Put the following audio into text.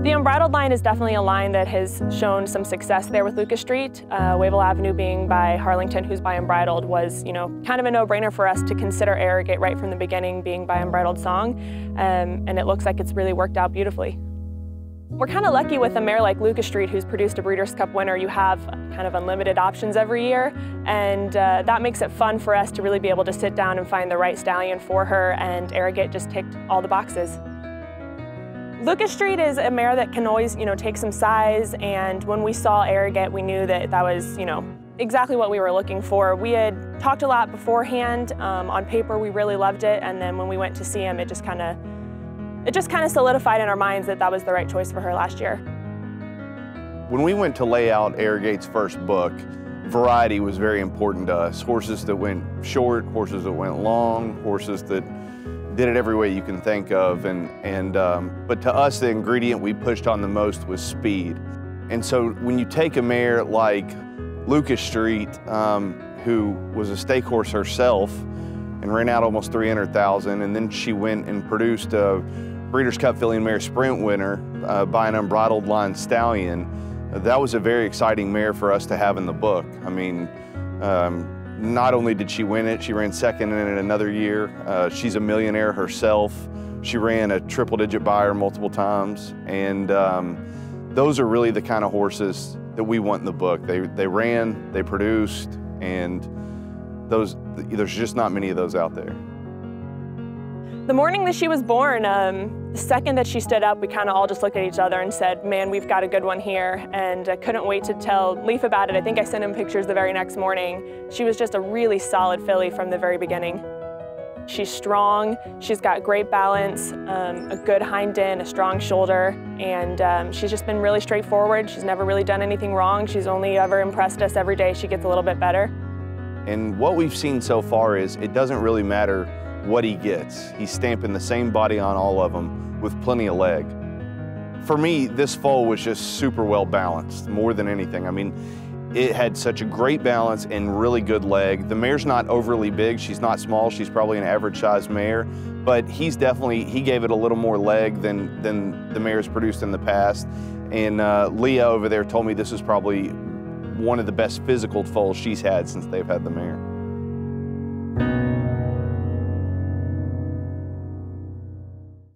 The unbridled line is definitely a line that has shown some success there with Lucas Street. Wavell Avenue being by Harlington, who's by unbridled, was, kind of a no-brainer for us to consider Arrogate right from the beginning being by unbridled song, and it looks like it's really worked out beautifully. We're kind of lucky with a mare like Lucas Street, who's produced a Breeders' Cup winner. You have kind of unlimited options every year, and that makes it fun for us to really be able to sit down and find the right stallion for her, and Arrogate just ticked all the boxes. Lucas Street is a mare that can always, take some size, and when we saw Arrogate, we knew that that was, exactly what we were looking for. We had talked a lot beforehand. On paper, we really loved it, and then when we went to see him, it just kind of solidified in our minds that that was the right choice for her last year. When we went to lay out Arrogate's first book, variety was very important to us. Horses that went short, horses that went long, horses that did it every way you can think of. But to us, the ingredient we pushed on the most was speed. And so when you take a mare like Lucas Street, who was a stake horse herself and ran out almost 300,000, and then she went and produced a Breeders' Cup Filly Mare Sprint winner by an unbridled line stallion, that was a very exciting mare for us to have in the book. I mean, not only did she win it, she ran second in it another year. She's a millionaire herself. She ran a triple-digit buyer multiple times, and those are really the kind of horses that we want in the book. They ran, they produced, and there's just not many of those out there. The morning that she was born, the second that she stood up, we kind of all just looked at each other and said, man, we've got a good one here, and I couldn't wait to tell Leaf about it. I think I sent him pictures the very next morning. She was just a really solid filly from the very beginning. She's strong, she's got great balance, a good hind end, a strong shoulder, and she's just been really straightforward. She's never really done anything wrong. She's only ever impressed us every day. She gets a little bit better. And what we've seen so far is it doesn't really matter what he gets. He's stamping the same body on all of them with plenty of leg. For me, this foal was just super well balanced, more than anything. I mean, it had such a great balance and really good leg. The mare's not overly big, she's not small, she's probably an average sized mare, but he gave it a little more leg than the mare's produced in the past. And Leah over there told me this is probably one of the best physical foals she's had since they've had the mare.